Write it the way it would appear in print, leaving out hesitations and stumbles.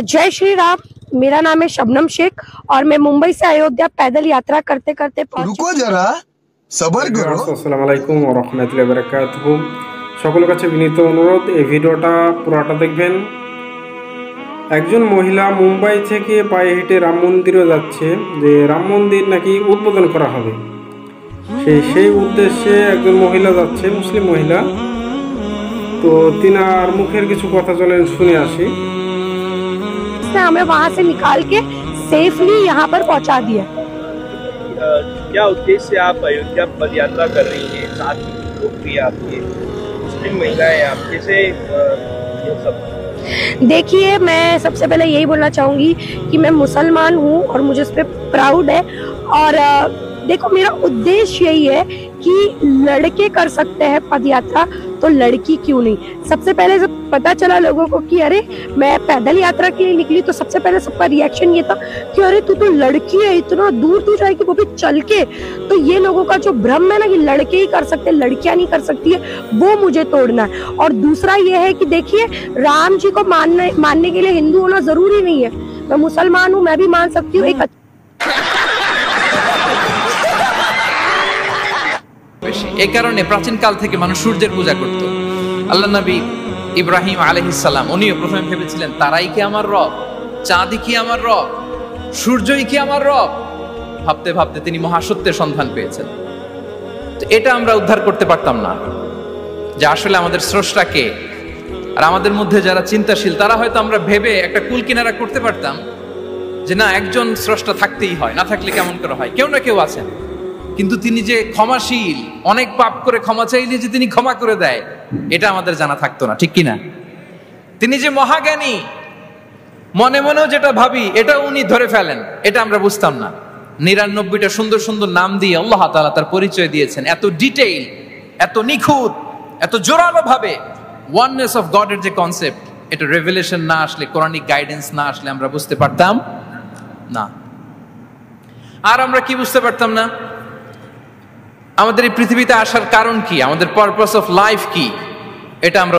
जय श्री राम। मेरा नाम है शबनम शेख और मैं मुंबई से अयोध्या पैदल यात्रा करते करते रुको जरा सबर करो। আসসালামু আলাইকুম ওয়া রাহমাতুল্লাহি ওয়া বারাকাতুহু। সকলের কাছে বিনীত অনুরোধ, এই ভিডিওটা পুরোটা দেখবেন। একজন মহিলা মুম্বাই থেকে পায়ে হেঁটে রাম মন্দিরে যাচ্ছে, যে রাম মন্দির নাকি উদ্বোধন করা হবে। সেই উদ্দেশ্যে একজন মহিলা যাচ্ছে, মুসলিম মহিলা। তো তিনার মুখের কিছু কথা চলেন শুনে আসি। हमें वहां से निकाल के सेफली यहाँ पर पहुंचा दिया। क्या उद्देश्य से आप अयोध्या पद यात्रा कर रही हैं? साथ में लोग भी आपके मुस्लिम महिलाएं आप कैसे ये सब? देखिए, मैं सबसे पहले यही बोलना चाहूंगी कि मैं मुसलमान हूँ और मुझे इस पे प्राउड है। और देखो, मेरा उद्देश्य यही है कि लड़के कर सकते हैं पद यात्रा, तो लड़की क्यों नहीं। सबसे पहले जब पता चला लोगों को कि अरे मैं पैदल यात्रा के लिए निकली, तो सबसे पहले सबका रिएक्शन ये था कि अरे तू तो लड़की है, इतना दूर तू जाएगी वो भी चल के। तो ये लोगों का जो भ्रम है ना कि लड़के ही कर सकते, लड़कियां नहीं कर सकती है, वो मुझे तोड़ना है। और दूसरा ये है कि देखिए, राम जी को मानने के लिए हिंदू होना जरूरी नहीं है। मैं मुसलमान हूँ, मैं भी मान सकती हूँ। এই কারণে প্রাচীন কাল থেকে মানুষ সূর্যের পূজা করত। আল্লাহ নবী ইব্রাহিম আলাইহিস সালাম উনিও প্রথমে ভেবেছিলেন তারাই কি আমার রব, চাঁদই কি আমার রব, সূর্যই কি আমার রব। ভাবতে ভাবতে তিনি মহাসত্যের সন্ধান পেয়েছেন। তো এটা আমরা উদ্ধার করতে পারতাম না যে আসলে আমাদের স্রষ্টা কে। আর আমাদের মধ্যে যারা চিন্তাশীল তারা হয়তো আমরা ভেবে একটা কুল কিনারা করতে পারতাম যে না, একজন স্রষ্টা থাকতেই হয়, না থাকলে কেমন করে হয়, কেউ না কেউ আছেন। কিন্তু তিনি যে ক্ষমাশীল, অনেক পাপ করে ক্ষমা চাইলে যে তিনি ক্ষমা করে দেয়, এটা আমাদের জানা থাকতো না, ঠিক কিনা? তিনি যে মহাজ্ঞানী, মনে মনেও যেটা ভাবি এটা উনি ধরে ফেলেন, এটা আমরা বুঝতাম না। 99টা সুন্দর সুন্দর নাম দিয়ে আল্লাহ তাআলা তার পরিচয় দিয়েছেন, এত ডিটেইল, এত নিখুঁত, এত জোরালো ভাবে। ওয়াননেস অফ গডের যে কনসেপ্ট, এটা রেভেলেশন না আসলে, কোরআনিক গাইডেন্স না আসলে আমরা বুঝতে পারতাম না। আর আমরা কি বুঝতে পারতাম না? আমাদের এই পৃথিবীতে আসার কারণ কি, আমাদের পারপাস অফ লাইফ কি, এটা আমরা